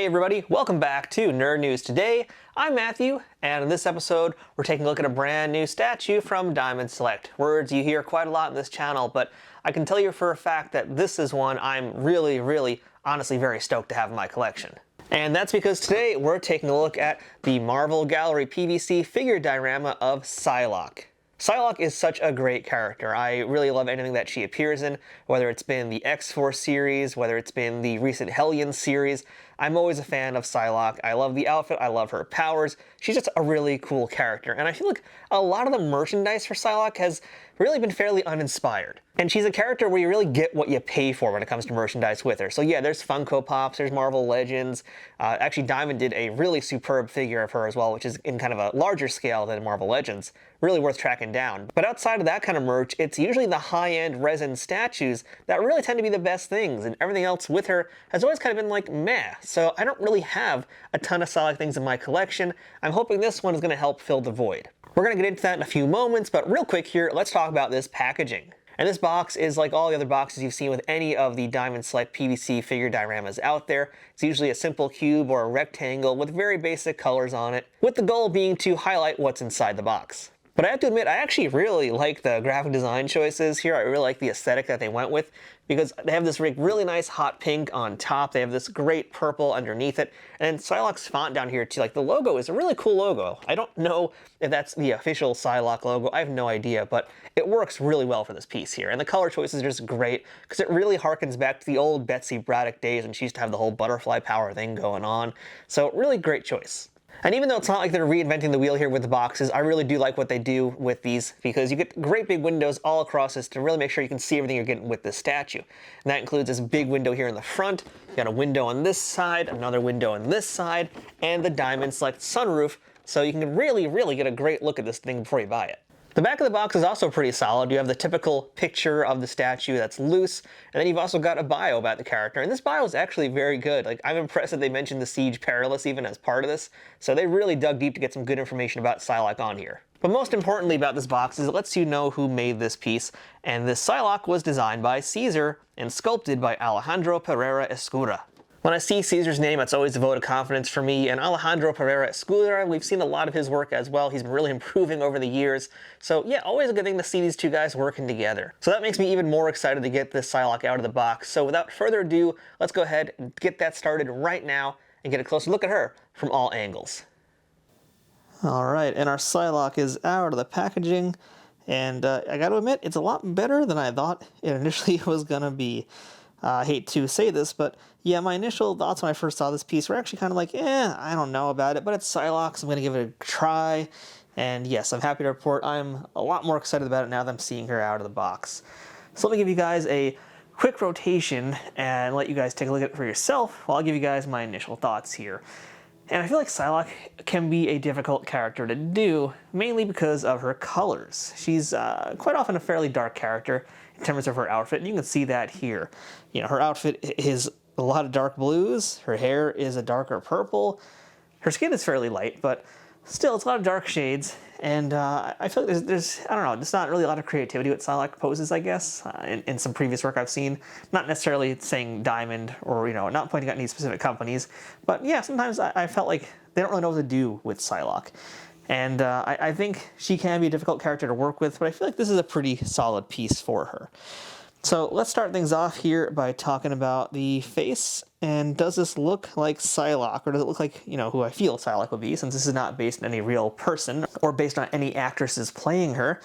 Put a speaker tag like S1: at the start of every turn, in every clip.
S1: Hey everybody, welcome back to Nerd News Today. I'm Matthew, and in this episode, we're taking a look at a brand new statue from Diamond Select. Words you hear quite a lot in this channel, but I can tell you for a fact that this is one I'm really, honestly very stoked to have in my collection. And that's because today we're taking a look at the Marvel Gallery PVC figure diorama of Psylocke. Psylocke is such a great character. I really love anything that she appears in, whether it's been the X-Force series, whether it's been the recent Hellions series. I'm always a fan of Psylocke. I love the outfit, I love her powers. She's just a really cool character, and I feel like a lot of the merchandise for Psylocke has really been fairly uninspired. And she's a character where you really get what you pay for when it comes to merchandise with her. So yeah, there's Funko Pops, there's Marvel Legends. Actually, Diamond did a really superb figure of her as well, which is in kind of a larger scale than Marvel Legends. Really worth tracking down. But outside of that kind of merch, it's usually the high-end resin statues that really tend to be the best things, and everything else with her has always kind of been like meh. So I don't really have a ton of Psylocke things in my collection. I'm hoping this one is going to help fill the void. We're going to get into that in a few moments, but real quick here, let's talk about this packaging. And this box is like all the other boxes you've seen with any of the Diamond Select PVC figure dioramas out there. It's usually a simple cube or a rectangle with very basic colors on it, with the goal being to highlight what's inside the box. But I have to admit, I actually really like the graphic design choices here. I really like the aesthetic that they went with, because they have this really nice hot pink on top. They have this great purple underneath it. And then Psylocke's font down here too. Like, the logo is a really cool logo. I don't know if that's the official Psylocke logo. I have no idea, but it works really well for this piece here. And the color choices are just great, because it really harkens back to the old Betsy Braddock days when she used to have the whole butterfly power thing going on. So really great choice. And even though it's not like they're reinventing the wheel here with the boxes, I really do like what they do with these, because you get great big windows all across this to really make sure you can see everything you're getting with this statue. And that includes this big window here in the front. You got a window on this side, another window on this side, and the Diamond Select sunroof, so you can really get a great look at this thing before you buy it. The back of the box is also pretty solid. You have the typical picture of the statue that's loose, and then you've also got a bio about the character, and this bio is actually very good. Like, I'm impressed that they mentioned the Siege Perilous even as part of this, so they really dug deep to get some good information about Psylocke on here. But most importantly about this box is it lets you know who made this piece, and this Psylocke was designed by Caesar and sculpted by Alejandro Pereira Escura. When I see Caesar's name, it's always a vote of confidence for me, and Alejandro Pereira Escura, we've seen a lot of his work as well. He's been really improving over the years. So yeah, always a good thing to see these two guys working together. So that makes me even more excited to get this Psylocke out of the box. So without further ado, let's go ahead and get that started right now and get a closer look at her from all angles. Alright, and our Psylocke is out of the packaging, and I gotta admit, it's a lot better than I thought it initially was gonna be. I hate to say this, but yeah, my initial thoughts when I first saw this piece were actually kind of like, I don't know about it, but it's Psylocke, so I'm going to give it a try. And yes, I'm happy to report I'm a lot more excited about it now that I'm seeing her out of the box. So let me give you guys a quick rotation and let you guys take a look at it for yourself while I'll give you guys my initial thoughts here. And I feel like Psylocke can be a difficult character to do, mainly because of her colors. She's quite often a fairly dark character in terms of her outfit, and you can see that here. You know, her outfit is a lot of dark blues, her hair is a darker purple, her skin is fairly light, but still it's a lot of dark shades, and I feel like there's I don't know, there's not really a lot of creativity with Psylocke poses, I guess, in some previous work I've seen. Not necessarily saying Diamond or, you know, not pointing out any specific companies, but yeah, sometimes I felt like they don't really know what to do with Psylocke. And I think she can be a difficult character to work with, but I feel like this is a pretty solid piece for her. So let's start things off here by talking about the face. And does this look like Psylocke, or does it look like, you know, who I feel Psylocke would be, since this is not based on any real person or based on any actresses playing her?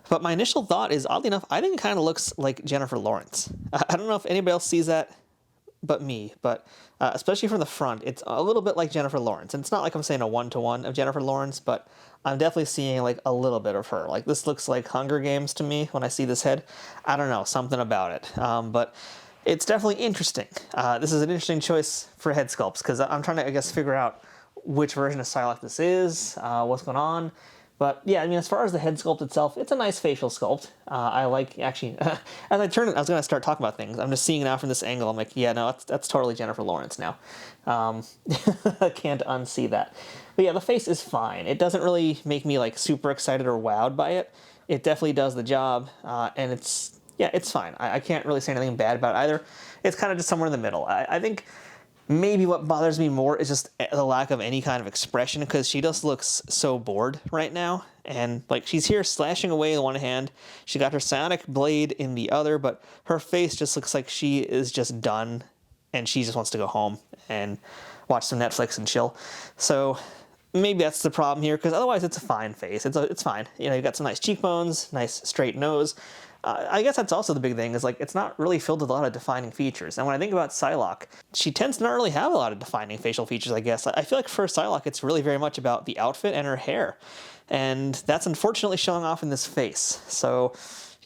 S1: But my initial thought is, oddly enough, I think it kind of looks like Jennifer Lawrence. I don't know if anybody else sees that but me, but especially from the front, it's a little bit like Jennifer Lawrence. And it's not like I'm saying a one-to-one of Jennifer Lawrence, but I'm definitely seeing like a little bit of her. Like, this looks like Hunger Games to me when I see this head. I don't know, something about it. But it's definitely interesting. This is an interesting choice for head sculpts, because I'm trying to, I guess, figure out which version of Psylocke this is, what's going on. But yeah, I mean, as far as the head sculpt itself, it's a nice facial sculpt. I like, actually, as I turn it, I was going to start talking about things. I'm just seeing it now from this angle. I'm like, yeah, no, that's totally Jennifer Lawrence now. I can't unsee that. But yeah, the face is fine. It doesn't really make me like super excited or wowed by it. It definitely does the job, and it's fine. I can't really say anything bad about it either. It's kind of just somewhere in the middle. I think Maybe what bothers me more is just the lack of any kind of expression, because she just looks so bored right now. And like, she's here slashing away in one hand, she got her psionic blade in the other, but her face just looks like she is just done and she just wants to go home and watch some Netflix and chill. So maybe that's the problem here, because otherwise it's a fine face. It's fine. You know, you've got some nice cheekbones, nice straight nose. I guess that's also the big thing, is like, it's not really filled with a lot of defining features. And when I think about Psylocke, she tends to not really have a lot of defining facial features, I guess. I feel like for Psylocke, it's really very much about the outfit and her hair. And that's unfortunately showing off in this face. So,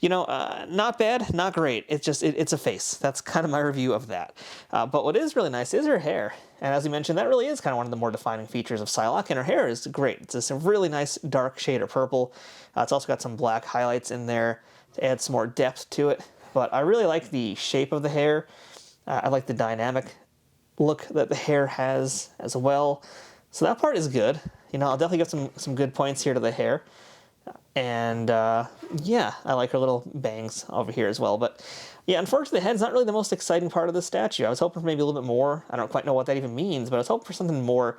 S1: you know, not bad, not great. It's just, it's a face. That's kind of my review of that. But what is really nice is her hair. And as we mentioned, that really is kind of one of the more defining features of Psylocke, and her hair is great. It's just a really nice dark shade of purple. It's also got some black highlights in there to add some more depth to it. But I really like the shape of the hair. I like the dynamic look that the hair has as well. So that part is good. You know, I'll definitely give some good points here to the hair. And yeah, I like her little bangs over here as well. But yeah, unfortunately, the head's not really the most exciting part of the statue. I was hoping for maybe a little bit more. I don't quite know what that even means, but I was hoping for something more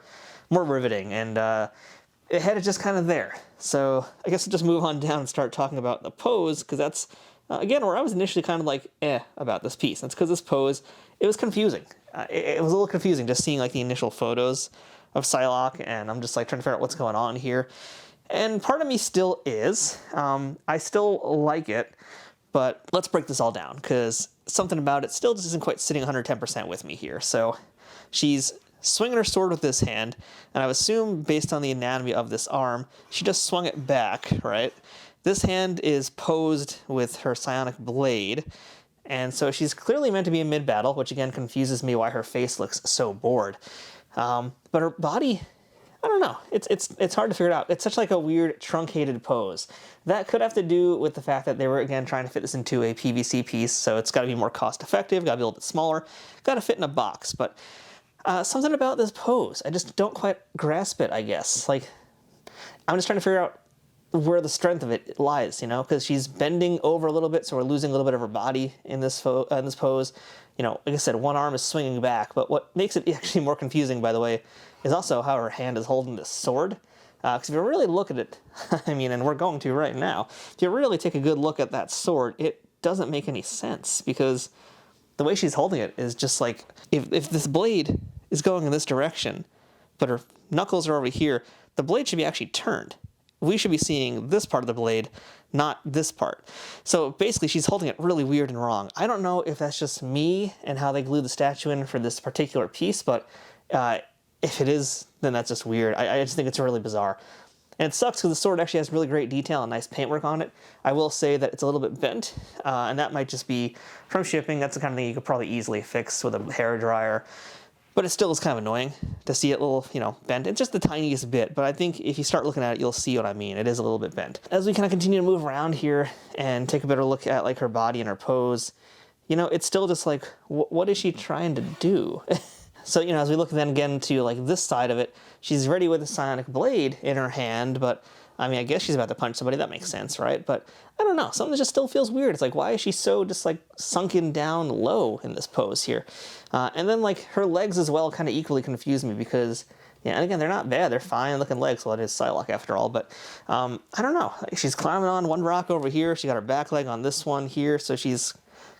S1: riveting. And the head is just kind of there. So I guess I'll just move on down and start talking about the pose, because that's, again, where I was initially kind of like, about this piece. That's because this pose, it was confusing. It was a little confusing just seeing like the initial photos of Psylocke, and I'm just like trying to figure out what's going on here. And part of me still is. I still like it, but let's break this all down, because something about it still just isn't quite sitting 110% with me here. So she's swinging her sword with this hand, and I would assume, based on the anatomy of this arm, she just swung it back, right? This hand is posed with her psionic blade, and so she's clearly meant to be in mid-battle, which again confuses me why her face looks so bored. But her body, I don't know. It's hard to figure it out. It's such like a weird truncated pose. That could have to do with the fact that they were, again, trying to fit this into a PVC piece, so it's got to be more cost effective, got to be a little bit smaller, got to fit in a box. But something about this pose, I just don't quite grasp it, I guess. Like, I'm just trying to figure out where the strength of it lies, you know, because she's bending over a little bit, so we're losing a little bit of her body in this pose. You know, like I said, one arm is swinging back, but what makes it actually more confusing, by the way, is also how her hand is holding this sword. Because if you really look at it, I mean, and we're going to right now, if you really take a good look at that sword, it doesn't make any sense, because the way she's holding it is just like, if this blade is going in this direction, but her knuckles are over here, the blade should be actually turned. We should be seeing this part of the blade, not this part. So basically, she's holding it really weird and wrong. I don't know if that's just me and how they glued the statue in for this particular piece, but if it is, then that's just weird. I just think it's really bizarre. And it sucks because the sword actually has really great detail and nice paintwork on it. I will say that it's a little bit bent, and that might just be from shipping. That's the kind of thing you could probably easily fix with a hairdryer. But it still is kind of annoying to see it a little, you know, bent. It's just the tiniest bit, but I think if you start looking at it, you'll see what I mean. It is a little bit bent. As we kind of continue to move around here and take a better look at like her body and her pose, you know, it's still just like, what is she trying to do? So, you know, as we look then again to like this side of it, she's ready with a psionic blade in her hand, but I mean, I guess she's about to punch somebody. That makes sense, right? But I don't know. Something just still feels weird. It's like, why is she so just like sunken down low in this pose here? And then like her legs as well kind of equally confuse me, because, yeah, and again, they're not bad. They're fine looking legs. Well, it is Psylocke after all, but I don't know. She's climbing on one rock over here. She got her back leg on this one here. So she's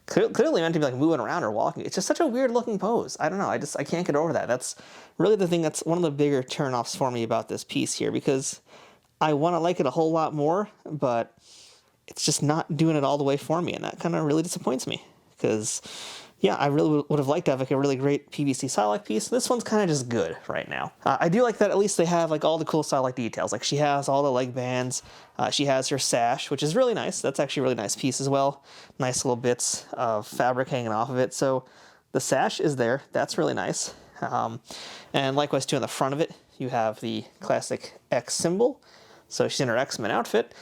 S1: clearly meant to be like moving around or walking. It's just such a weird looking pose. I don't know. I can't get over that. That's really the thing that's one of the bigger turnoffs for me about this piece here, because I want to like it a whole lot more, but it's just not doing it all the way for me, and that kind of really disappoints me, because, yeah, I really would have liked to have like a really great PVC Psylocke piece. This one's kind of just good right now. I do like that at least they have like all the cool Psylocke details. Like she has all the leg bands, she has her sash, which is really nice. That's actually a really nice piece as well. Nice little bits of fabric hanging off of it. So the sash is there. That's really nice. And likewise too, on the front of it, you have the classic X symbol. So she's in her X-Men outfit.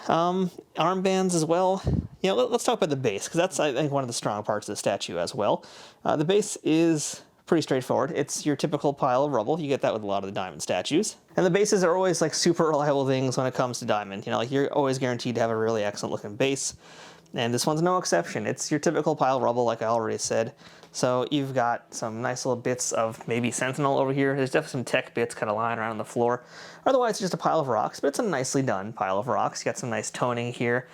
S1: Armbands as well. You know, let's talk about the base, because that's, I think, one of the strong parts of the statue as well. The base is pretty straightforward. It's your typical pile of rubble. You get that with a lot of the diamond statues. And the bases are always like super reliable things when it comes to diamond. You know, like you're always guaranteed to have a really excellent looking base. And this one's no exception. It's your typical pile of rubble, like I already said. So you've got some nice little bits of maybe Sentinel over here. There's definitely some tech bits kind of lying around on the floor. Otherwise, it's just a pile of rocks, but it's a nicely done pile of rocks. You got some nice toning here.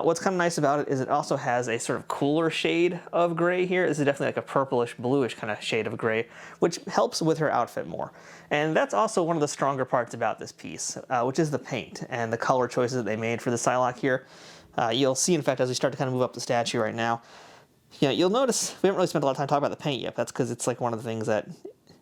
S1: What's kind of nice about it is it also has a sort of cooler shade of gray here. This is definitely like a purplish, bluish kind of shade of gray, which helps with her outfit more. And that's also one of the stronger parts about this piece, which is the paint and the color choices that they made for the Psylocke here. You'll see, in fact, as we start to kind of move up the statue right now, you'll notice we haven't really spent a lot of time talking about the paint yet. That's because it's like one of the things that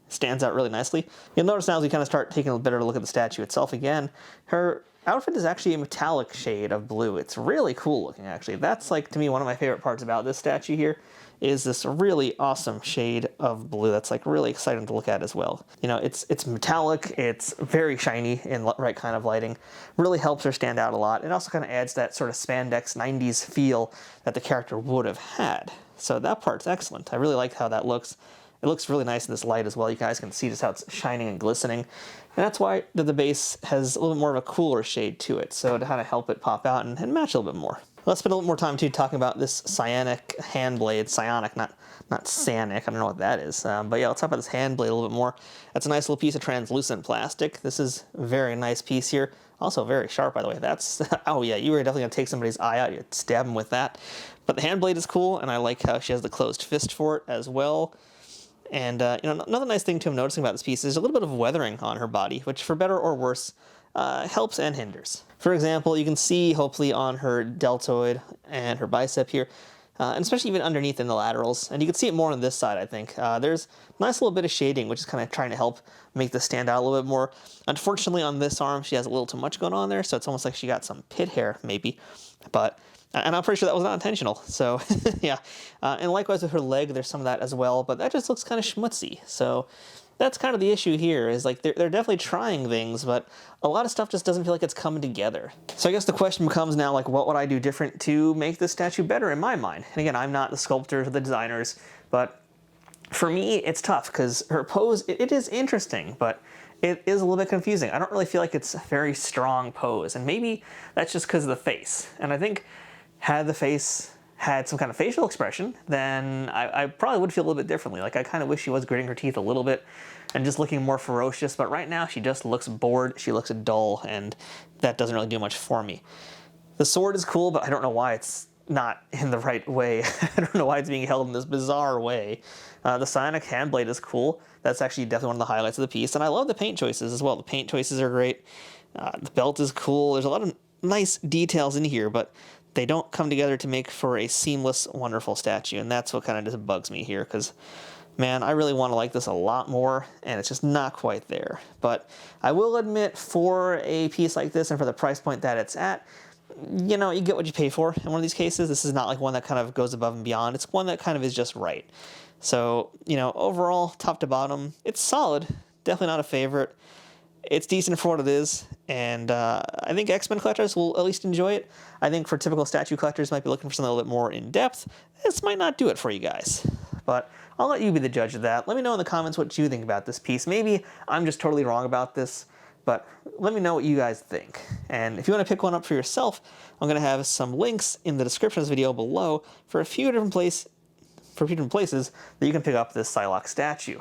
S1: stands out really nicely. You'll notice now as we kind of start taking a better look at the statue itself again, her outfit is actually a metallic shade of blue. It's really cool looking, actually. That's, like, to me, one of my favorite parts about this statue here is this really awesome shade of blue that's, like, really exciting to look at as well. You know, it's metallic, it's very shiny in right kind of lighting, really helps her stand out a lot. It also kind of adds that sort of spandex 90s feel that the character would have had. So that part's excellent. I really like how that looks. It looks really nice in this light as well. You guys can see just how it's shining and glistening. And that's why the base has a little bit more of a cooler shade to it, so to kind of help it pop out and match a little bit more. Let's spend a little more time too talking about this psionic hand blade. Psionic, not sanic. I don't know what that is. But yeah, let's talk about this hand blade a little bit more. That's a nice little piece of translucent plastic. This is a very nice piece here. Also very sharp, by the way. That's, oh yeah, you were definitely going to take somebody's eye out. You'd stab them with that. But the hand blade is cool, and I like how she has the closed fist for it as well. And another nice thing to I'm noticing about this piece is a little bit of weathering on her body, which for better or worse helps and hinders. For example, you can see hopefully on her deltoid and her bicep here, and especially even underneath in the laterals, and you can see it more on this side, I think. There's a nice little bit of shading, which is kind of trying to help make this stand out a little bit more. Unfortunately, on this arm, she has a little too much going on there, so it's almost like she got some pit hair, maybe. And I'm pretty sure that was not intentional, so yeah. And likewise with her leg, there's some of that as well, but that just looks kind of schmutzy. So that's kind of the issue here, is like they're definitely trying things, but a lot of stuff just doesn't feel like it's coming together. So I guess the question becomes now, like, what would I do different to make this statue better in my mind? And again, I'm not the sculptors or the designers, but for me, it's tough, because her pose, it is interesting, but it is a little bit confusing. I don't really feel like it's a very strong pose, and maybe that's just because of the face. And I think had the face had some kind of facial expression, then I probably would feel a little bit differently. Like, I kind of wish she was gritting her teeth a little bit and just looking more ferocious, but right now she just looks bored, she looks dull, and that doesn't really do much for me. The sword is cool, but I don't know why it's not in the right way. I don't know why it's being held in this bizarre way. The psionic hand blade is cool. That's actually definitely one of the highlights of the piece, and I love the paint choices as well. The paint choices are great. The belt is cool. There's a lot of nice details in here, but they don't come together to make for a seamless, wonderful statue, and that's what kind of just bugs me here, because, man, I really want to like this a lot more, and it's just not quite there. But I will admit, for a piece like this and for the price point that it's at, you know, you get what you pay for in one of these cases. This is not like one that kind of goes above and beyond. It's one that kind of is just right. So, you know, overall, top to bottom, it's solid. Definitely not a favorite. It's decent for what it is, and I think X-Men collectors will at least enjoy it. I think for typical statue collectors might be looking for something a little bit more in-depth. This might not do it for you guys, but I'll let you be the judge of that. Let me know in the comments what you think about this piece. Maybe I'm just totally wrong about this, but let me know what you guys think. And if you want to pick one up for yourself, I'm going to have some links in the description of this video below for a few different places that you can pick up this Psylocke statue.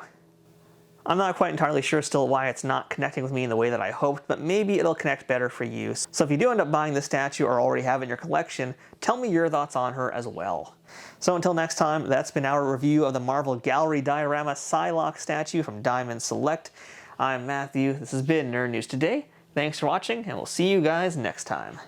S1: I'm not quite entirely sure still why it's not connecting with me in the way that I hoped, but maybe it'll connect better for you. So if you do end up buying this statue or already have it in your collection, tell me your thoughts on her as well. So until next time, that's been our review of the Marvel Gallery Diorama Psylocke statue from Diamond Select. I'm Matthew. This has been Nerd News Today. Thanks for watching, and we'll see you guys next time.